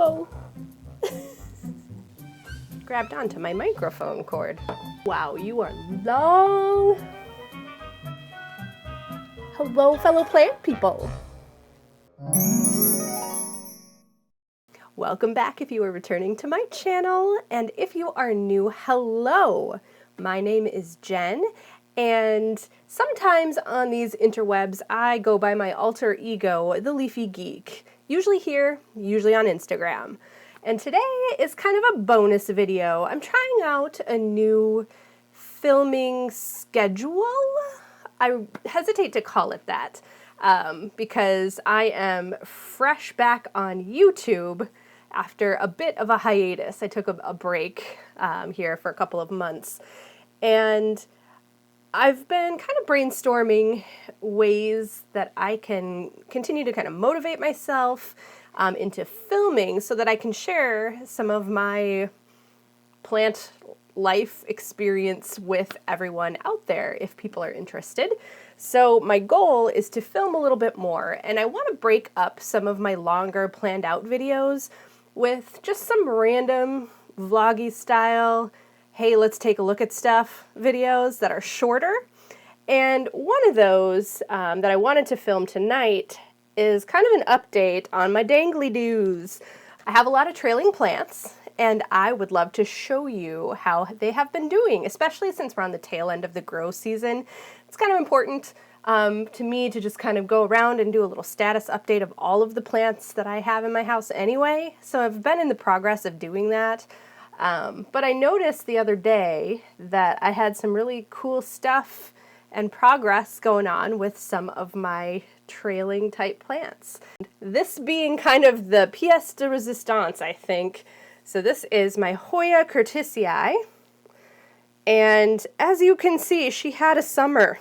Whoa. Grabbed onto my microphone cord. Wow, you are long. Hello, fellow plant people. Welcome back if you are returning to my channel, and if you are new, hello. My name is Jen, and sometimes on these interwebs I go by my alter ego, the Leafy Geek, usually here, usually on Instagram. And today is kind of a bonus video. I'm trying out a new filming schedule. I hesitate to call it that because I am fresh back on YouTube after a bit of a hiatus. I took a break here for a couple of months, and I've been kind of brainstorming ways that I can continue to kind of motivate myself into filming so that I can share some of my plant life experience with everyone out there if people are interested. So my goal is to film a little bit more, and I want to break up some of my longer planned out videos with just some random vloggy style, hey, let's take a look at stuff videos that are shorter. And one of those that I wanted to film tonight is kind of an update on my dangly doos. I have a lot of trailing plants, and I would love to show you how they have been doing, especially since we're on the tail end of the grow season. It's kind of important to me to just kind of go around and do a little status update of all of the plants that I have in my house anyway. So I've been in the progress of doing that. But I noticed the other day that I had some really cool stuff and progress going on with some of my trailing type plants. This being kind of the pièce de résistance, I think. So this is my Hoya curtisii, and as you can see, she had a summer.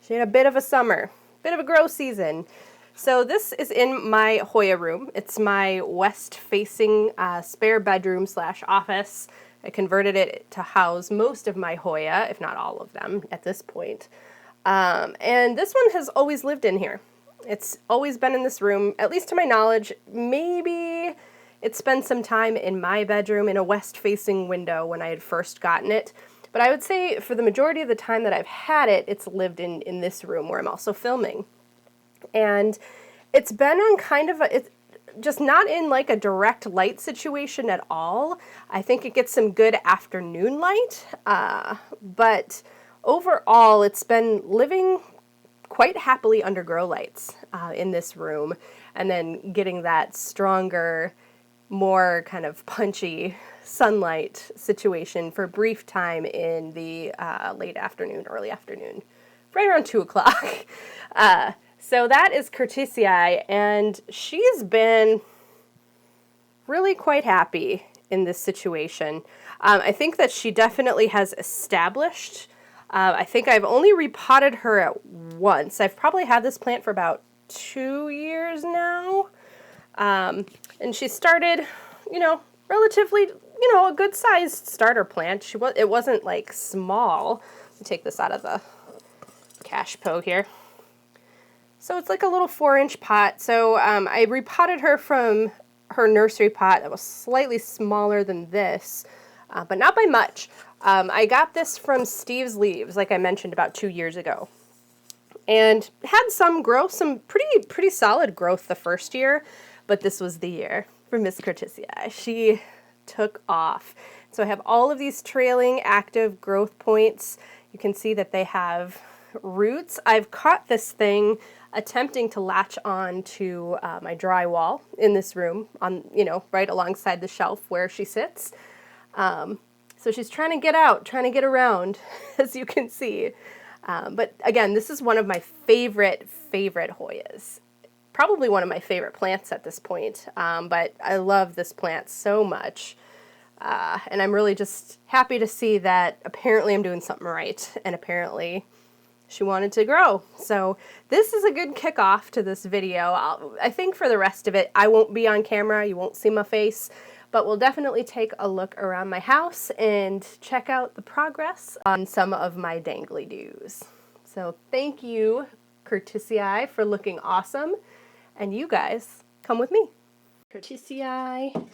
She had a bit of a summer, bit of a grow season. So this is in my Hoya room. It's my west-facing spare bedroom / office. I converted it to house most of my Hoya, if not all of them, at this point. And this one has always lived in here. It's always been in this room, at least to my knowledge. Maybe it spent some time in my bedroom in a west-facing window when I had first gotten it. But I would say for the majority of the time that I've had it, it's lived in this room where I'm also filming. And it's been on kind of a, it's just not in like a direct light situation at all. I think it gets some good afternoon light, but overall it's been living quite happily under grow lights in this room, and then getting that stronger, more kind of punchy sunlight situation for a brief time in the late afternoon, early afternoon, right around 2 o'clock. So that is curtisii, and she's been really quite happy in this situation. I think that she definitely has established. I think I've only repotted her at once. I've probably had this plant for about 2 years now. And she started, relatively, a good-sized starter plant. It wasn't, like, small. Let me take this out of the cash po here. So it's like a little 4-inch pot. So I repotted her from her nursery pot that was slightly smaller than this, but not by much. I got this from Steve's Leaves, like I mentioned, about 2 years ago. And had some growth, some pretty solid growth the first year, but this was the year for Miss Curtisii. She took off. So I have all of these trailing active growth points. You can see that they have roots. I've caught this thing attempting to latch on to my drywall in this room, on right alongside the shelf where she sits. So she's trying to get out, trying to get around, as you can see. But again, this is one of my favorite Hoyas. Probably one of my favorite plants at this point, but I love this plant so much. And I'm really just happy to see that apparently I'm doing something right, and apparently she wanted to grow. So this is a good kickoff to this video. I think for the rest of it, I won't be on camera, you won't see my face, but we'll definitely take a look around my house and check out the progress on some of my dangly doos. So thank you, curtisii, for looking awesome, and you guys, come with me. Curtisii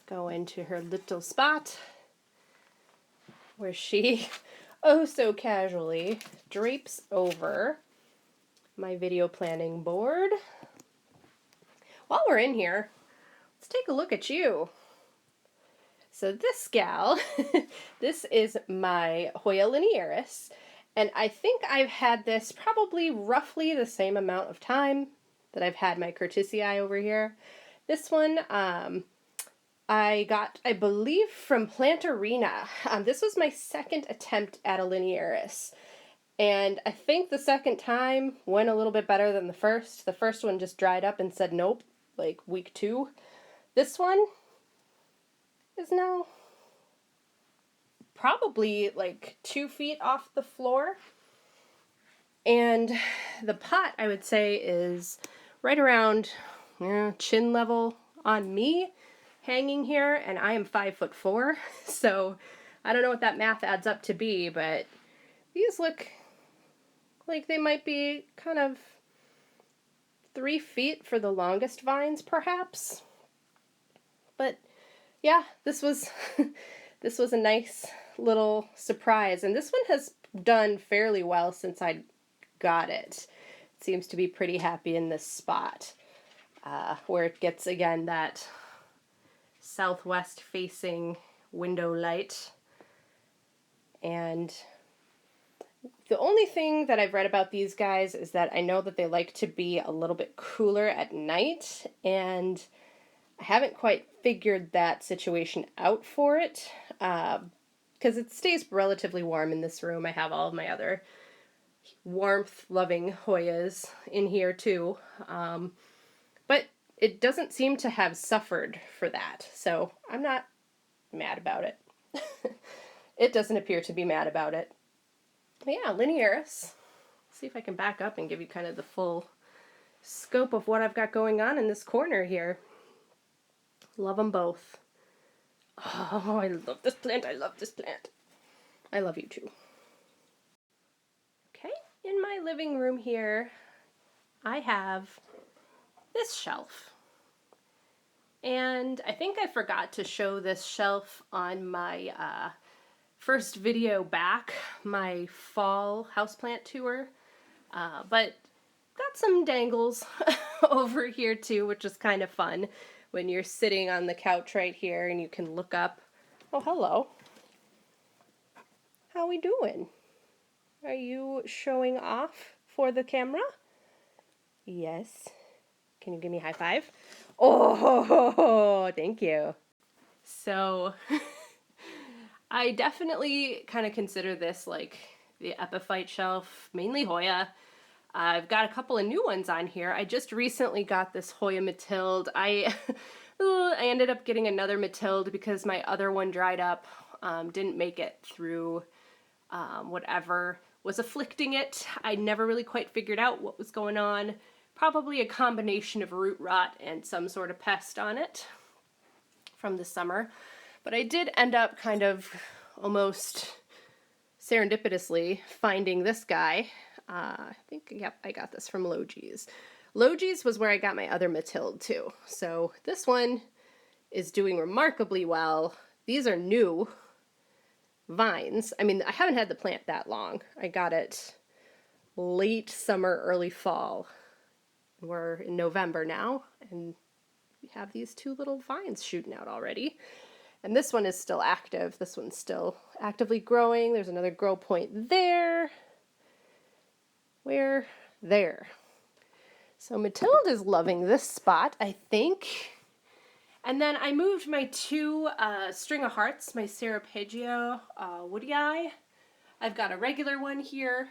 go into her little spot where she oh so casually drapes over my video planning board. While we're in here, let's take a look at you. So this gal, this is my Hoya linearis, and I think I've had this probably roughly the same amount of time that I've had my Curtisii over here. This one I got, I believe, from PLANTY. This was my second attempt at a linearis, and I think the second time went a little bit better than the first. The first one just dried up and said nope, like week 2. This one is now probably like 2 feet off the floor. And the pot, I would say, is right around chin level on me, hanging here, and I am 5'4", so I don't know what that math adds up to be, but these look like they might be kind of 3 feet for the longest vines, perhaps. But yeah, this was this was a nice little surprise, and this one has done fairly well since I got it. It seems to be pretty happy in this spot where it gets, again, that southwest facing window light. And the only thing that I've read about these guys is that I know that they like to be a little bit cooler at night, and I haven't quite figured that situation out for it, because it stays relatively warm in this room. I have all of my other warmth-loving Hoyas in here too, but it doesn't seem to have suffered for that, so I'm not mad about it. It doesn't appear to be mad about it. But yeah, linearis. See if I can back up and give you kind of the full scope of what I've got going on in this corner here. Love them both. Oh, I love this plant. I love this plant. I love you too. Okay, in my living room here, I have this shelf. And I think I forgot to show this shelf on my first video back, my fall houseplant tour, but got some dangles over here too, which is kind of fun when you're sitting on the couch right here and you can look up. Oh, hello. How we doing? Are you showing off for the camera? Yes. Can you give me a high five? Oh, thank you. So I definitely kind of consider this like the epiphyte shelf, mainly Hoya. I've got a couple of new ones on here. I just recently got this Hoya Mathilde. I ended up getting another Mathilde because my other one dried up, didn't make it through whatever was afflicting it. I never really quite figured out what was going on. Probably a combination of root rot and some sort of pest on it from the summer. But I did end up kind of almost serendipitously finding this guy. I think, yep, I got this from Logi's. Logi's was where I got my other Mathilde too. So this one is doing remarkably well. These are new vines. I mean, I haven't had the plant that long. I got it late summer, early fall. We're in November now, and we have these 2 little vines shooting out already. And this one is still active. This one's still actively growing. There's another grow point there. Where? There. So Mathilde is loving this spot, I think. And then I moved my 2 string of hearts, my Ceropegia woodii. I've got a regular one here.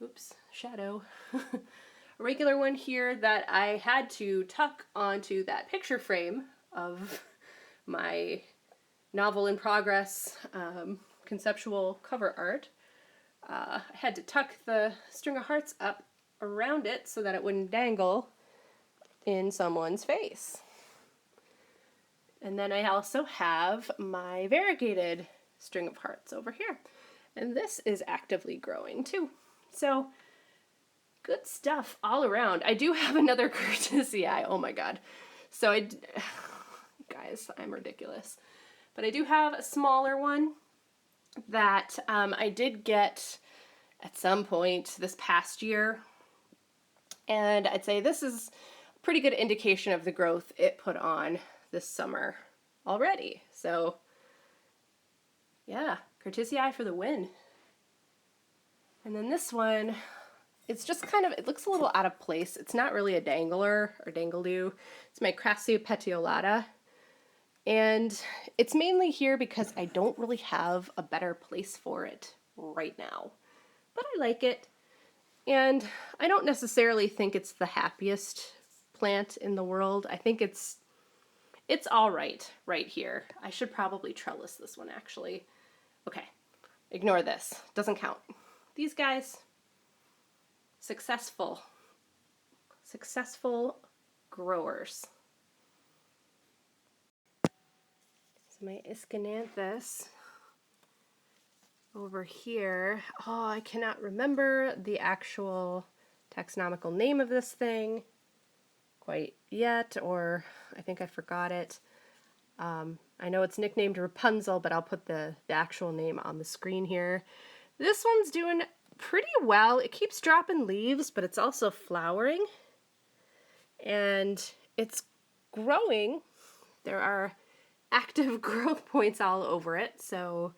Oops, shadow. A regular one here that I had to tuck onto that picture frame of my novel in progress conceptual cover art. I had to tuck the string of hearts up around it so that it wouldn't dangle in someone's face. And then I also have my variegated string of hearts over here. And this is actively growing too. So good stuff all around. I do have another Curtisii. Oh my god. So guys, I'm ridiculous. But I do have a smaller one that I did get at some point this past year. And I'd say this is a pretty good indication of the growth it put on this summer already. So yeah, Curtisii for the win. And then this one, it's just kind of, it looks a little out of place. It's not really a dangler or dangle-do. It's my Crassia petiolata. And it's mainly here because I don't really have a better place for it right now. But I like it. And I don't necessarily think it's the happiest plant in the world. I think it's all right here. I should probably trellis this one actually. Okay, ignore this. Doesn't count. These guys, successful growers. So my Shenanigans over here. Oh, I cannot remember the actual taxonomical name of this thing quite yet, or I think I forgot it. I know it's nicknamed Rapunzel, but I'll put the actual name on the screen here. This one's doing pretty well. It keeps dropping leaves, but it's also flowering. And it's growing. There are active growth points all over it, so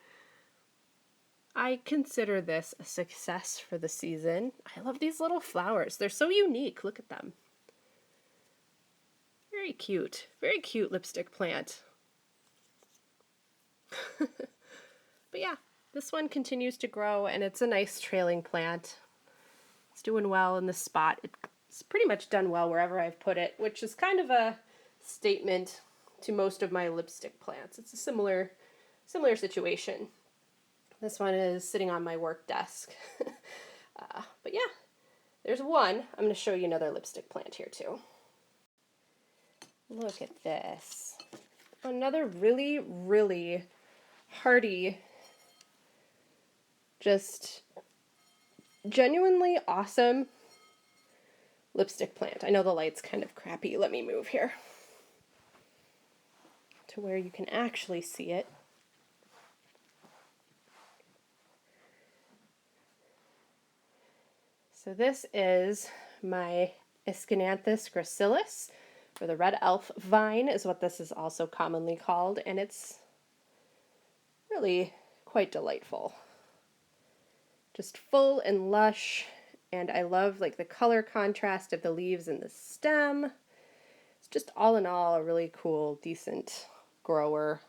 I consider this a success for the season. I love these little flowers. They're so unique. Look at them. Very cute lipstick plant. But yeah, this one continues to grow, and it's a nice trailing plant. It's doing well in the spot. It's pretty much done well wherever I've put it, which is kind of a statement to most of my lipstick plants. It's a similar situation. This one is sitting on my work desk. But yeah, there's one. I'm going to show you another lipstick plant here too. Look at this. Another really hardy, just genuinely awesome lipstick plant. I know the light's kind of crappy. Let me move here to where you can actually see it. So this is my Shenanigans gracilis, or the red elf vine is what this is also commonly called, and it's really quite delightful. Just full and lush, and I love like the color contrast of the leaves and the stem. It's just all in all a really cool, decent grower.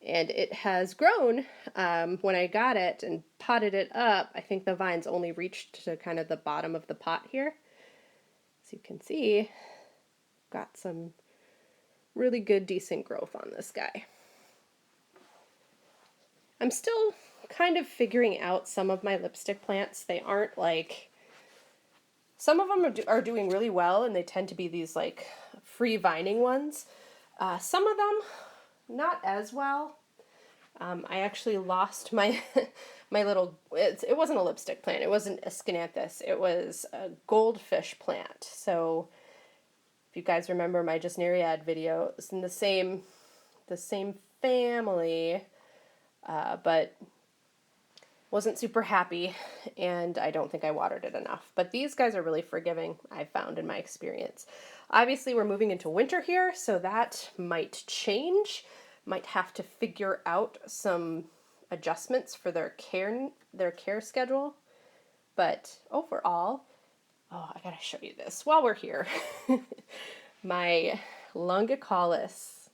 And it has grown. When I got it and potted it up, I think the vines only reached to kind of the bottom of the pot here. As you can see, got some really good, decent growth on this guy. I'm still kind of figuring out some of my lipstick plants. They aren't like, some of them are doing really well, and they tend to be these like free vining ones. Some of them not as well. I actually lost my my little, it wasn't a lipstick plant, it wasn't a Shenanigans, it was a goldfish plant. So if you guys remember my Just Nereid video, it's in the same family, but wasn't super happy, and I don't think I watered it enough. But these guys are really forgiving, I've found in my experience. Obviously we're moving into winter here, so that might change. Might have to figure out some adjustments for their care schedule. But overall, oh, I gotta show you this while we're here. My Longicalis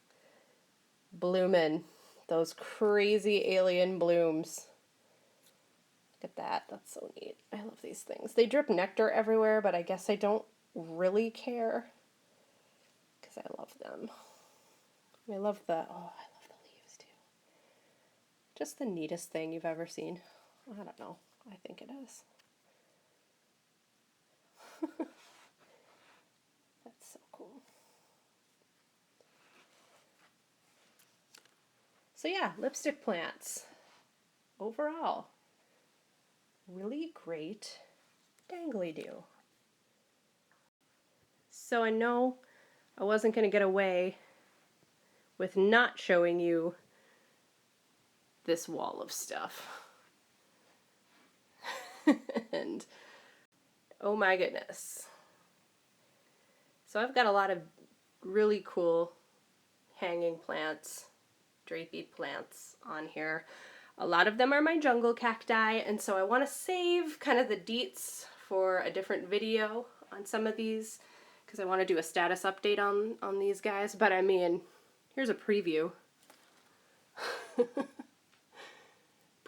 bloomin', those crazy alien blooms. Look at that, that's so neat. I love these things. They drip nectar everywhere, but I guess I don't really care because I love them. I love the leaves too. Just the neatest thing you've ever seen. I don't know, I think it is. That's so cool. So yeah, lipstick plants. Overall, really great dangly-do. So I know I wasn't going to get away with not showing you this wall of stuff. And oh my goodness. So I've got a lot of really cool hanging plants, drapey plants on here. A lot of them are my jungle cacti, and so I want to save kind of the deets for a different video on some of these, because I want to do a status update on these guys. But I mean, here's a preview.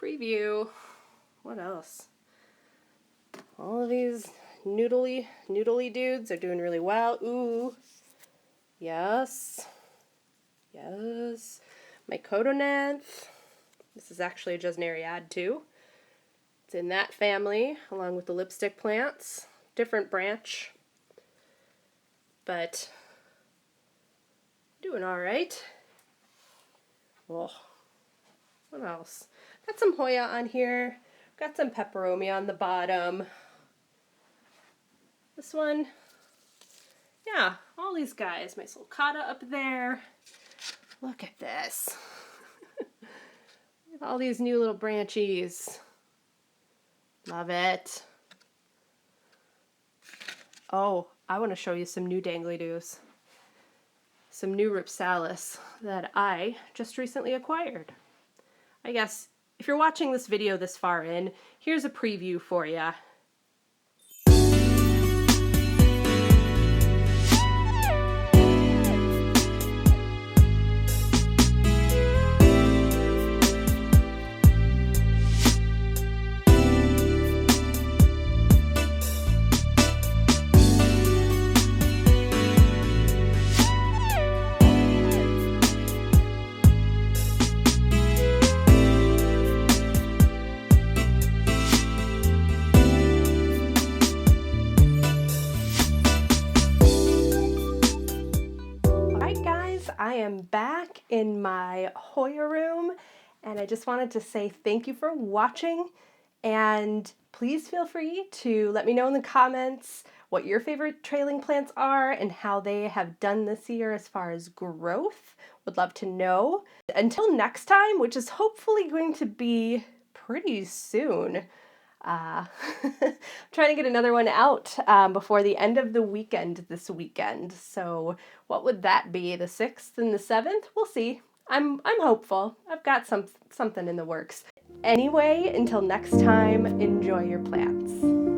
Preview. What else? All of these noodly dudes are doing really well. Ooh. Yes. Yes. My CUTENESS. This is actually a Gesneriad too. It's in that family, along with the lipstick plants. Different branch. But doing alright. Oh. What else? Got some Hoya on here. Got some peperomia on the bottom. This one. Yeah, all these guys. My sulcata up there. Look at this. All these new little branchies. Love it. Oh, I want to show you some new dangly-doos. Some new Ripsalis that I just recently acquired. I guess if you're watching this video this far in, here's a preview for you. I am back in my Hoya room, and I just wanted to say thank you for watching, and please feel free to let me know in the comments what your favorite trailing plants are and how they have done this year as far as growth. Would love to know. Until next time, which is hopefully going to be pretty soon. Trying to get another one out before the end of the weekend this weekend. So what would that be? The 6th and the 7th? We'll see. I'm hopeful. I've got something in the works. Anyway, until next time, enjoy your plants.